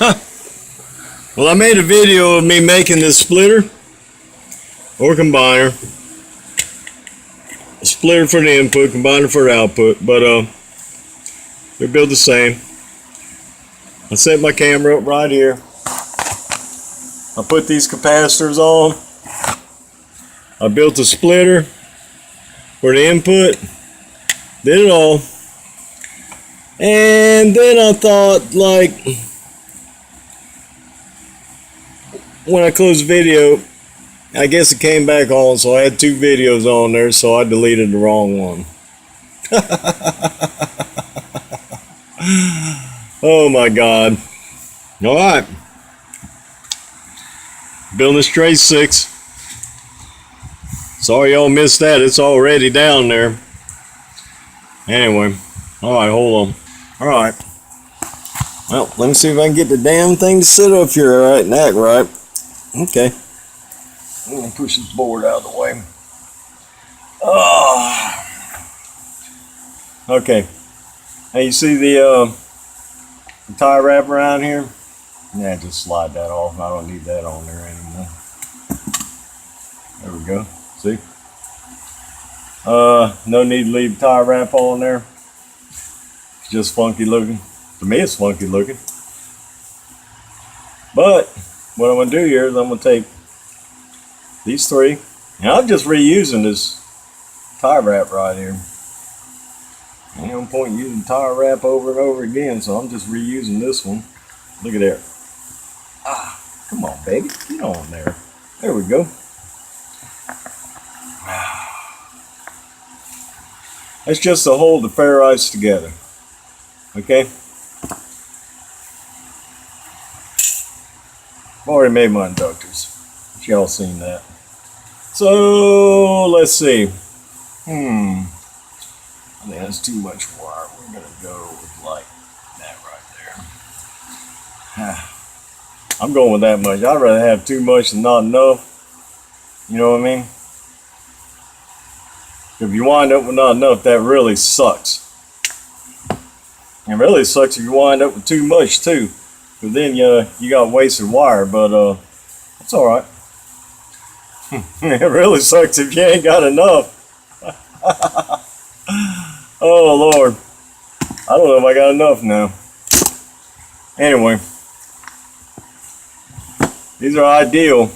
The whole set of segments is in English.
Well, I made a video of me making this splitter or combiner. A splitter for the input, combiner for the output, but they're built the same. I set my camera up right here. I put these capacitors on. I built a splitter for the input. Did it all. And then I thought, like, when I closed the video, I guess it came back on, so I had two videos on there, so I deleted the wrong one. Oh my God. Alright. Building a straight 6. Sorry y'all missed that. It's already down there. Anyway. Alright, hold on. Alright. Well, let me see if I can get the damn thing to sit up here right and act right. Okay. I'm going to push this board out of the way. Oh. Okay. Hey, you see the tie wrap around here? Yeah, just slide that off. I don't need that on there anymore. There we go. See? No need to leave tie wrap on there. It's just funky looking. To me, it's funky looking. But what I'm going to do here is I'm going to take these three, and I'm just reusing this tie wrap right here. Ain't no point using tie wrap over and over again, so I'm just reusing this one. Look at there. Ah, come on, baby. Get on there. There we go. That's just to hold the ferrites together. Okay? I've already made my inductors. Y'all seen that. So, let's see. I think that's too much wire. We're going to go with like that right there. I'm going with that much. I'd rather have too much than not enough. You know what I mean? If you wind up with not enough, that really sucks. It really sucks if you wind up with too much too. Because then you got wasted wire, but it's alright. It really sucks if you ain't got enough. Oh Lord. I don't know if I got enough now. Anyway. These are ideal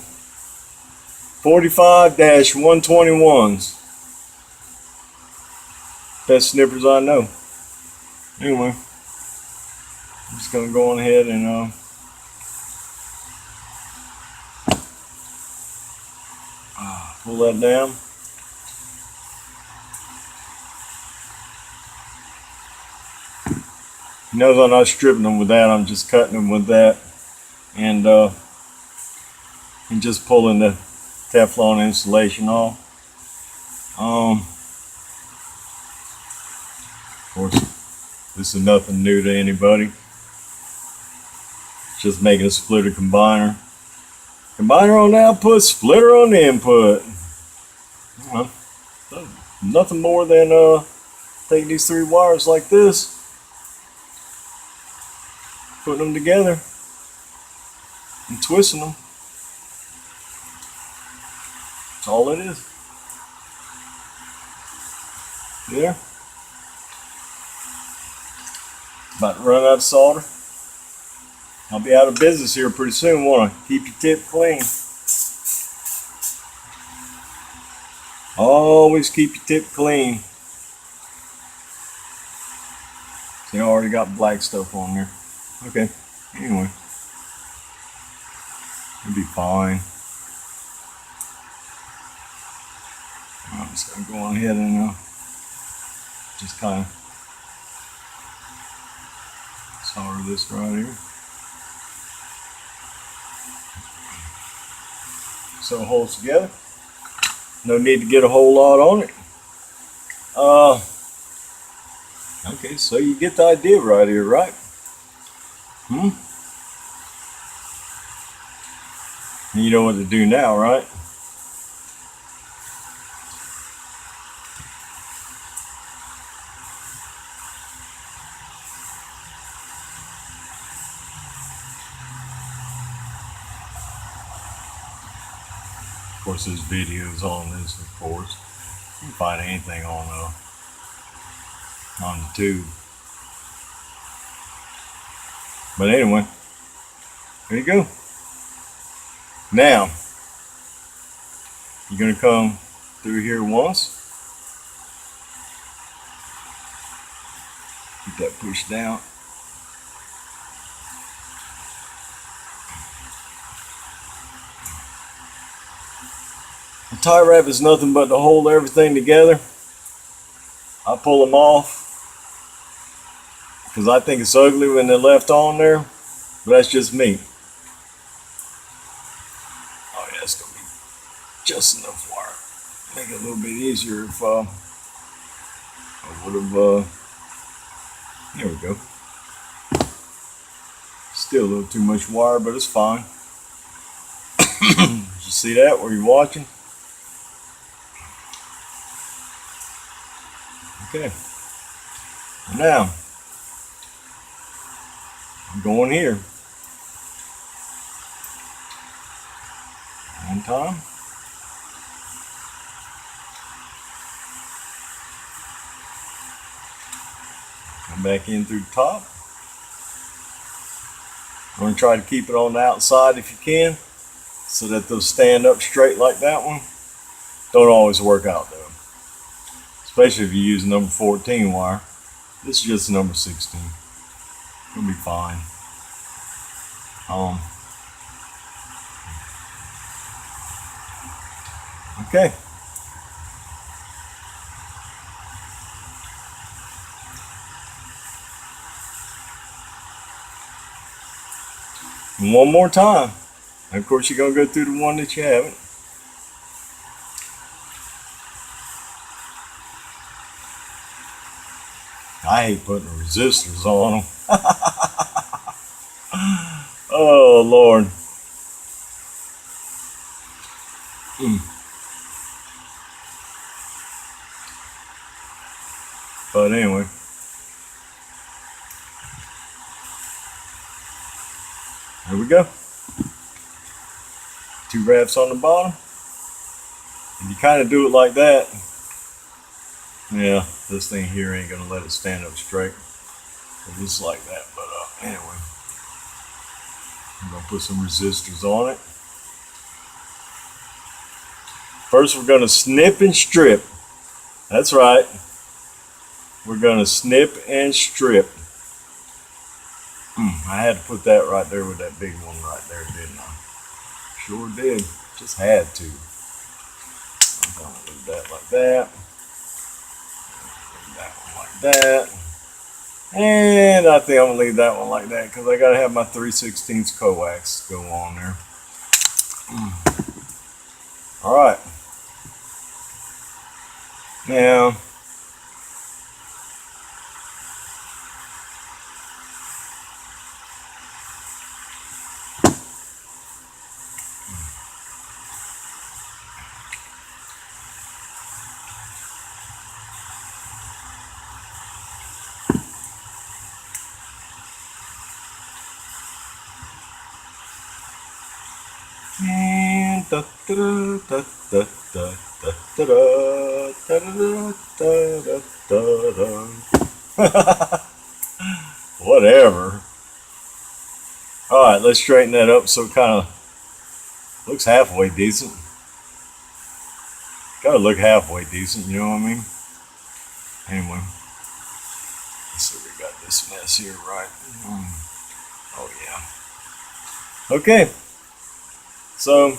45-121s. Best snippers I know. Anyway. I'm just gonna go on ahead and pull that down. You notice I'm not stripping them with that, I'm just cutting them with that and just pulling the Teflon insulation off. Of course, this is nothing new to anybody. Just making a splitter combiner. Combiner on the output, splitter on the input. Well, nothing more than taking these three wires like this, putting them together, and twisting them. That's all it is. There. About to run out of solder. I'll be out of business here pretty soon, won't I? Keep your tip clean. Always keep your tip clean. See, I already got black stuff on there. Okay, anyway. It'll be fine. I'm just going to go on ahead and just kind of solder this right here. So it holds together. No need to get a whole lot on it. Okay, so you get the idea right here, right? And you know what to do now, right? course, there's videos on this, of course. You can find anything on the tube. But anyway, there you go. Now, you're going to come through here once. Keep that pushed down. The tie wrap is nothing but to hold everything together. I pull them off because I think it's ugly when they're left on there, but that's just me. Oh yeah, it's gonna be just enough wire. Make it a little bit easier if I would have. There we go. Still a little too much wire, but it's fine. Did you see that where you're watching? Okay. Now, I'm going here. One time. Come back in through the top. I'm going to try to keep it on the outside if you can, so that they'll stand up straight like that one. Don't always work out though, especially if you use number 14 wire. This is just number 16. It'll be fine. Okay. And one more time. And of course, you're going to go through the one that you haven't. I hate putting resistors on them. Oh, Lord. But anyway. There we go. 2 wraps on the bottom. And you kind of do it like that. Yeah, this thing here ain't gonna let it stand up straight. It looks like that, but anyway. I'm gonna put some resistors on it. First, we're gonna snip and strip. That's right. We're gonna snip and strip. I had to put that right there with that big one right there, didn't I? Sure did. Just had to. I'm gonna leave that like that. Leave that one like that. And I think I'm gonna leave that one like that because I gotta have my 3/16 coax go on there. All right. Now, and da da da da da da da da da da da. Whatever. All right, let's straighten that up so it kind of looks halfway decent. Gotta look halfway decent, you know what I mean? Anyway, let's see if we got this mess here right. Oh yeah. Okay. So,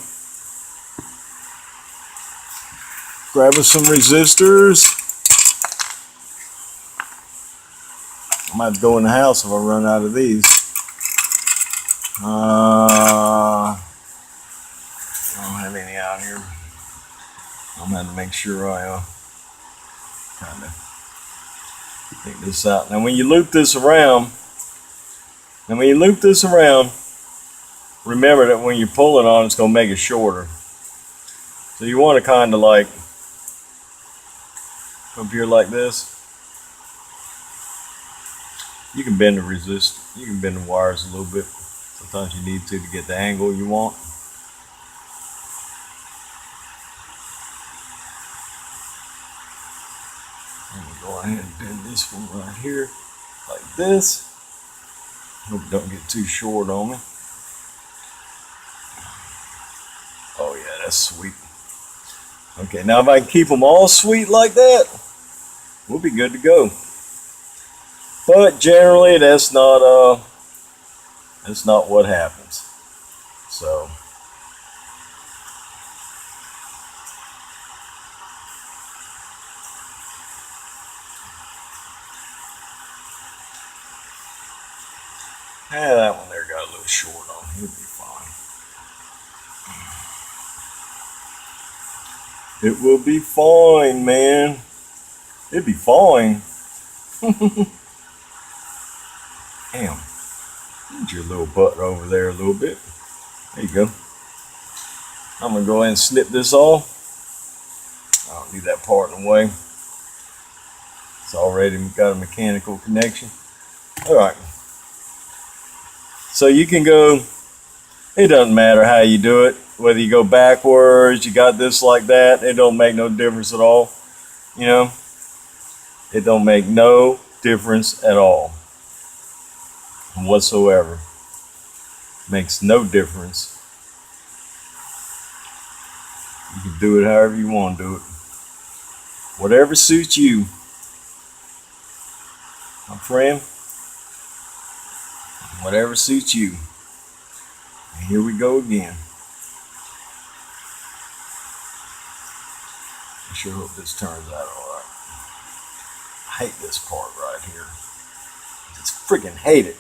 grabbing some resistors. I might go in the house if I run out of these. I don't have any out here. I'm gonna have to make sure I kind of take this out. Now, when you loop this around, remember that when you're pulling on it, it's going to make it shorter. So you want to kind of like up here like this. You can bend the wires a little bit. Sometimes you need to get the angle you want. go ahead and bend this one right here like this. Hope it don't get too short on me. Oh yeah, that's sweet. Okay, now if I can keep them all sweet like that, we'll be good to go. But generally, that's not what happens. So. That one there got a little short on. He'll be fine. It will be fine, man. It'll be fine. Damn. Get your little butt over there a little bit. There you go. I'm going to go ahead and snip this off. I don't need that part in the way. It's already got a mechanical connection. Alright. So you can go, it doesn't matter how you do it, whether you go backwards, you got this like that, it don't make no difference at all. You know, it don't make no difference at all whatsoever. Makes no difference. You can do it however you want to do it. Whatever suits you, my friend. Whatever suits you. And here we go again. I sure hope this turns out alright. I hate this part right here. I just freaking hate it.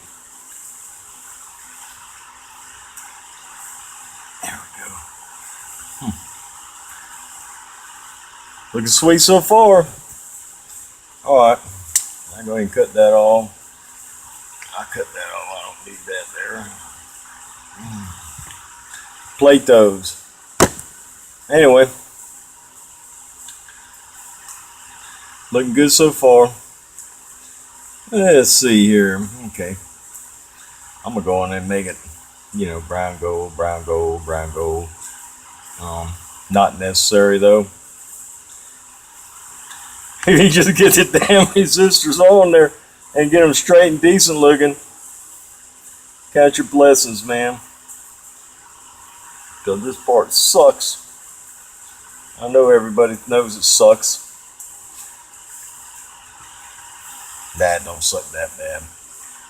There we go. Looking sweet so far. Alright. I'm going to cut that off. I cut that off. I don't need that there. Plate those. Anyway. Looking good so far. Let's see here. Okay. I'm going to go on and make it, you know, brown gold, brown gold, brown gold. Not necessary though. If you just get the damn resistors on there and get them straight and decent looking, count your blessings, man. Because this part sucks. I know everybody knows it sucks. That don't suck that bad.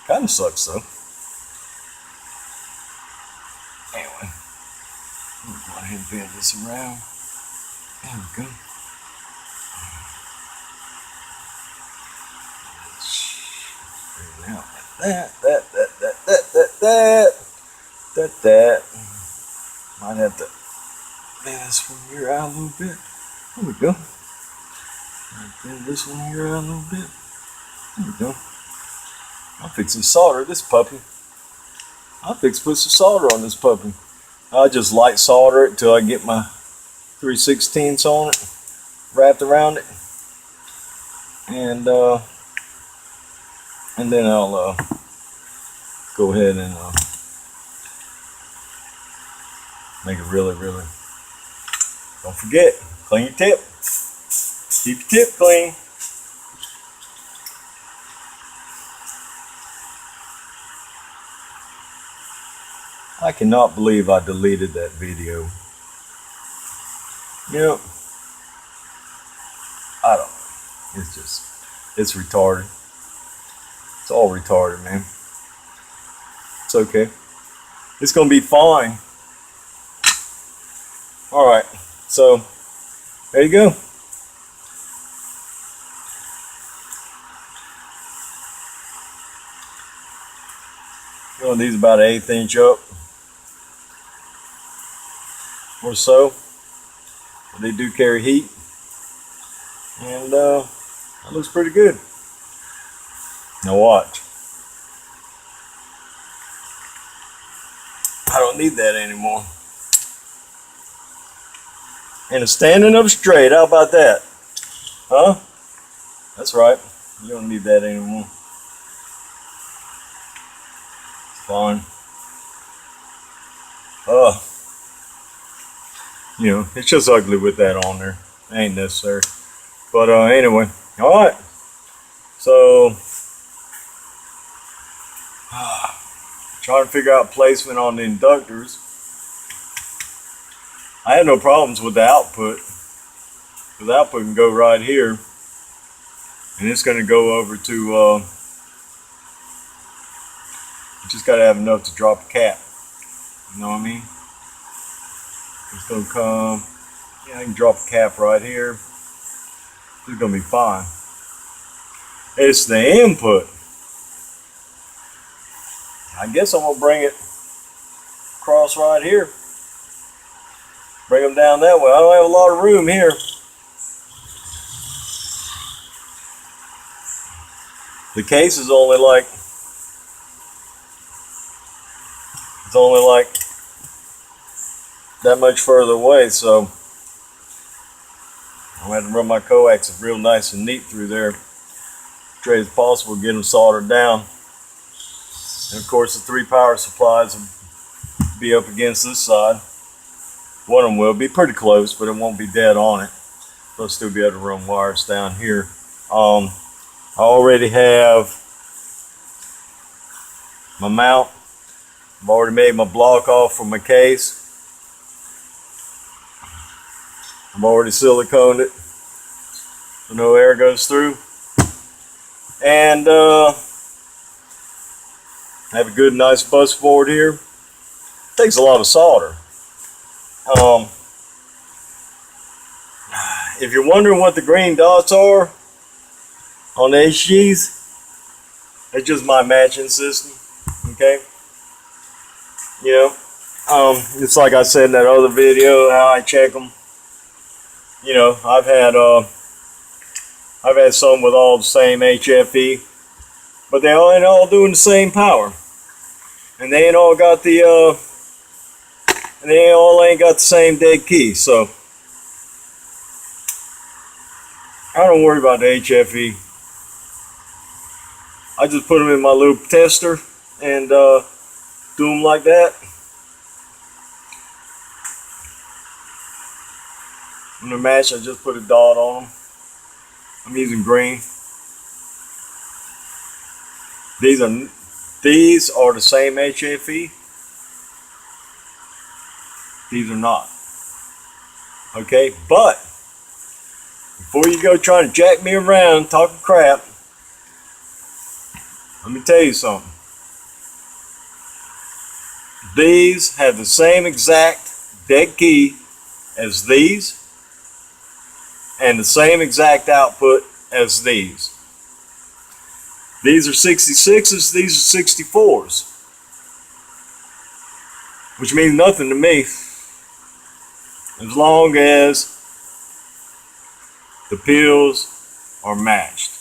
Kind of sucks though. Anyway, I'm going to go ahead and bend this around. There we go. Out like that. Might have to bend this one here out a little bit. There we go. Bend this one here out a little bit. There we go. I'll fix some solder this puppy. I'll put some solder on this puppy. I'll just light solder it until I get my 3/16 on it, wrapped around it, and then I'll go ahead and make it really. Don't forget, clean your tip. Keep your tip clean. I cannot believe I deleted that video. You know, I don't know. It's retarded. It's all retarded, man. It's okay. It's gonna be fine. Alright, so there you go. Well, these about 1/8 inch up or so. But they do carry heat. And that looks pretty good. Now watch. I don't need that anymore. And it's standing up straight. How about that? Huh? That's right. You don't need that anymore. It's fine. You know, it's just ugly with that on there. Ain't necessary. But anyway, alright. So trying to figure out placement on the inductors. I had no problems with the output. The output can go right here, and it's going to go over to, you just got to have enough to drop a cap. You know what I mean? It's going to come, yeah, I can drop a cap right here. It's going to be fine. It's the input. I guess I'm going to bring it across right here. Bring them down that way. I don't have a lot of room here. The case is only like, it's only like that much further away, so I'm going to have to run my coax real nice and neat through there. Straight as possible, get them soldered down. And of course the 3 power supplies will be up against this side. One of them will be pretty close, but it won't be dead on it. They'll still be able to run wires down here. I already have my mount. I've already made my block off from my case. I've already siliconed it so no air goes through. And I have a good nice bus board here. Takes a lot of solder. If you're wondering what the green dots are on the HGs, it's just my matching system. Okay, you know, it's like I said in that other video how I check them. You know, I've had some with all the same HFE, but they ain't all doing the same power, and they ain't all got the and they all ain't got the same dead key. So I don't worry about the HFE. I just put them in my little tester and do them like that. When they're matched, I just put a dot on them. I'm using green. These are the same HFE. These are not. Okay, but before you go trying to jack me around talking crap, let me tell you something. These have the same exact dead key as these, and the same exact output as these. These are 66s, these are 64s, which means nothing to me as long as the pills are matched,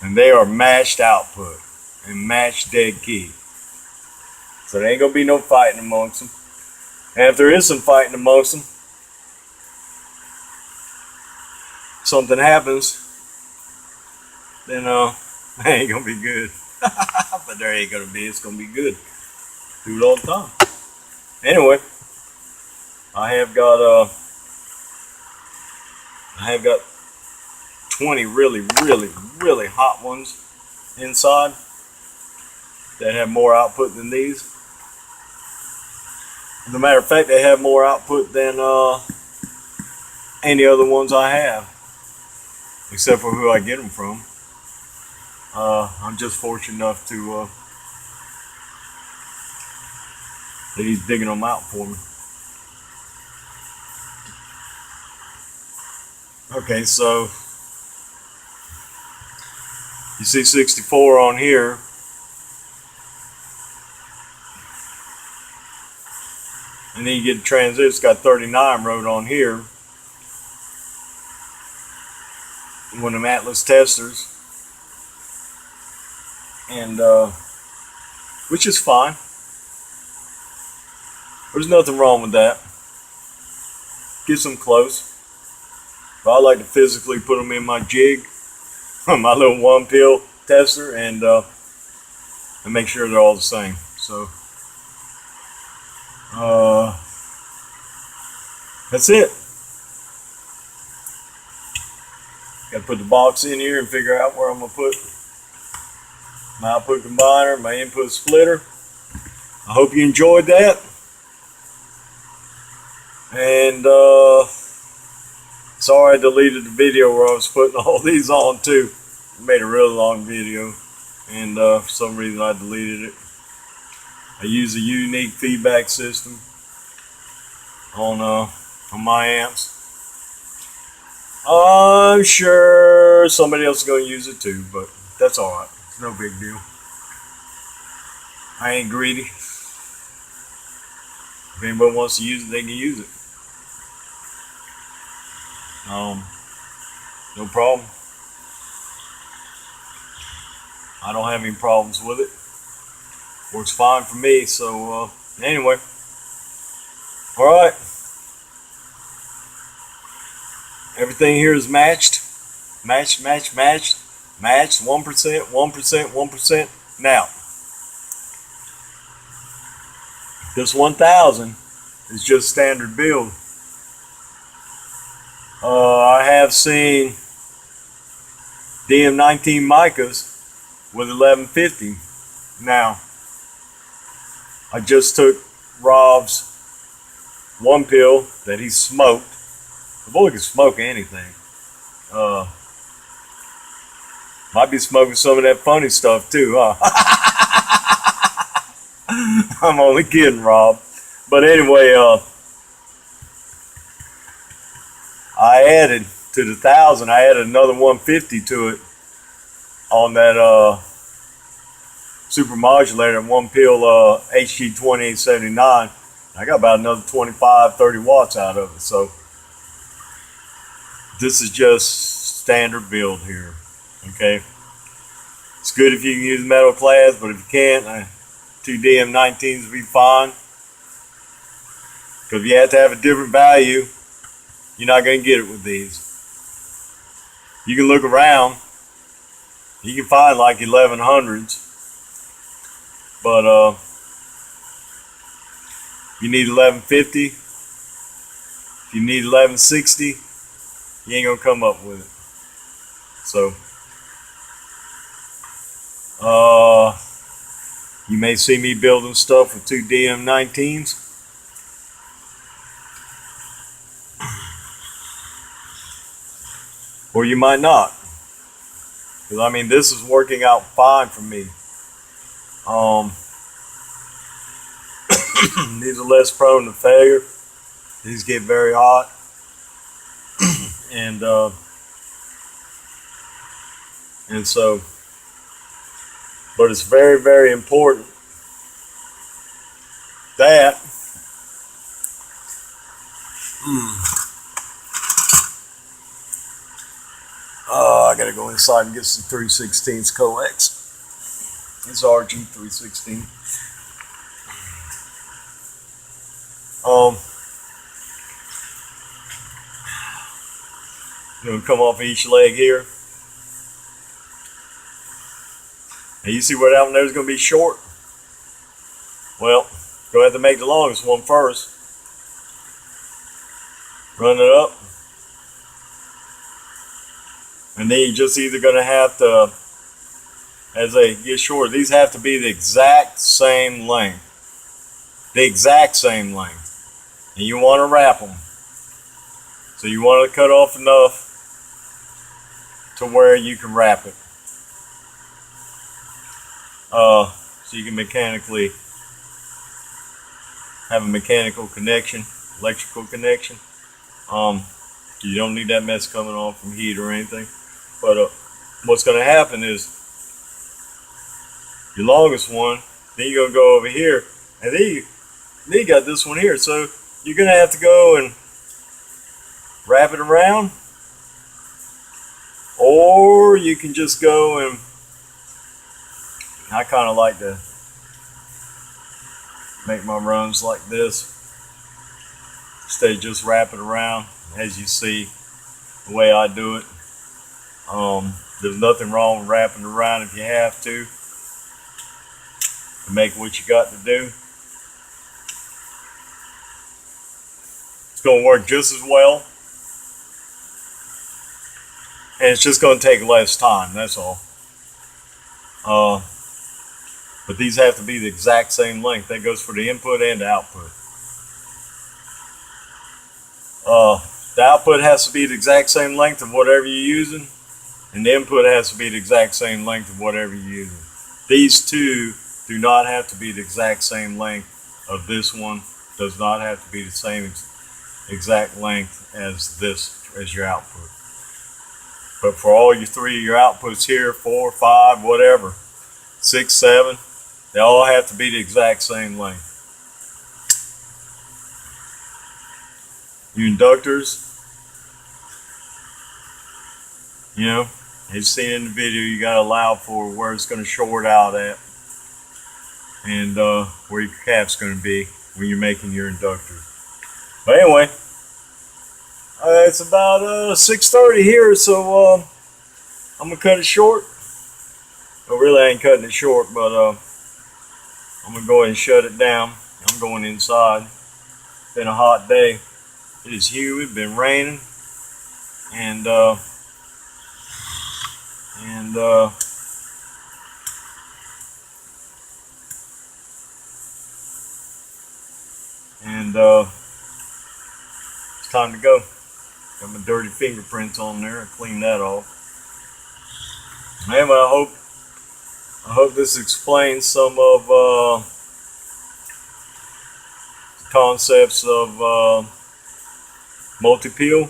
and they are matched output and matched dead key. So there ain't gonna be no fighting amongst them. And if there is some fighting amongst them, something happens, then it ain't gonna be good. But there ain't gonna be, it's gonna be good. Do it all the time. Anyway, I have got 20 really hot ones inside that have more output than these. As a matter of fact, they have more output than any other ones I have, except for who I get them from. I'm just fortunate enough to that he's digging them out for me. Okay, so you see 64 on here. And then you get a transistor, it's got 39 wrote on here. One of them Atlas testers. And which is fine. There's nothing wrong with that. Gets them close. But I like to physically put them in my jig, my little 1-pill tester, and make sure they're all the same. So that's it. Got to put the box in here and figure out where I'm gonna put my output combiner, my input splitter. I hope you enjoyed that. And sorry I deleted the video where I was putting all these on too. I made a really long video, and for some reason I deleted it. I use a unique feedback system on my amps. I'm sure somebody else is going to use it too, but that's alright. It's no big deal. I ain't greedy. If anybody wants to use it, they can use it. No problem. I don't have any problems with it. Works fine for me. So anyway, all right. Everything here is matched. Matched. 1%, 1%. Now, this 1000 is just standard build. I have seen DM19 micas with 1150. Now, I just took Rob's one pill that he smoked. The boy can smoke anything. Might be smoking some of that funny stuff too, huh? I'm only kidding, Rob. But anyway, I added to the 1000. I added another 150 to it on that super modulator, one pill HG2879. I got about another 25-30 watts out of it. So this is just standard build here. Okay, it's good if you can use metal class, but if you can't, 2 DM19s will be fine. Because if you have to have a different value, you're not going to get it with these. You can look around, you can find like 1100s, but you need 1150, if you need 1160, you ain't going to come up with it. So you may see me building stuff with 2 DM19s. Or you might not. Because I mean, this is working out fine for me. These are less prone to failure. These get very hot. And so, but it's very, very important that I gotta go inside and get some 3/16 coax. It's RG 316. Gonna come off each leg here. And you see where that one there is going to be short? Well, go ahead and make the longest one first. Run it up. And then you're just either going to have to, as they get short, these have to be the exact same length. The exact same length. And you want to wrap them. So you want to cut off enough to where you can wrap it. So you can mechanically have a mechanical connection, electrical connection. You don't need that mess coming off from heat or anything. But what's going to happen is your longest one, then you're going to go over here, and then you got this one here. So you're going to have to go and wrap it around, or you can just go and, I kind of like to make my runs like this instead of just wrap it around, as you see the way I do it. There's nothing wrong with wrapping it around if you have to make what you got to do. It's going to work just as well, and it's just going to take less time, that's all. but these have to be the exact same length. That goes for the input and the output. The output has to be the exact same length of whatever you're using, and the input has to be the exact same length of whatever you're using. These two do not have to be the exact same length of this one. Does not have to be the same exact length as this, as your output. But for all your three of your outputs here, 4, 5, whatever, 6, 7, they all have to be the exact same length. Your inductors, you know, as you've seen in the video, you got to allow for where it's going to short out at, and where your cap's going to be when you're making your inductor. But anyway, it's about 6:30 here, so I'm gonna cut it short. I really ain't cutting it short, but I'm gonna go ahead and shut it down. I'm going inside. It's been a hot day. It is humid, been raining, and it's time to go. Got my dirty fingerprints on there. I cleaned that off. Anyway, I hope this explains some of the concepts of multi-peel,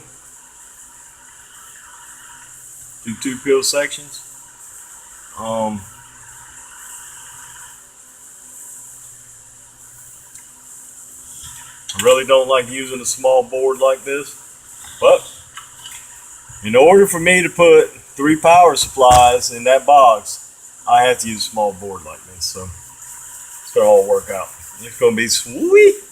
do 2-peel sections. I really don't like using a small board like this, but in order for me to put 3 power supplies in that box, I have to use a small board like this. So it's gonna all work out. It's gonna be sweet.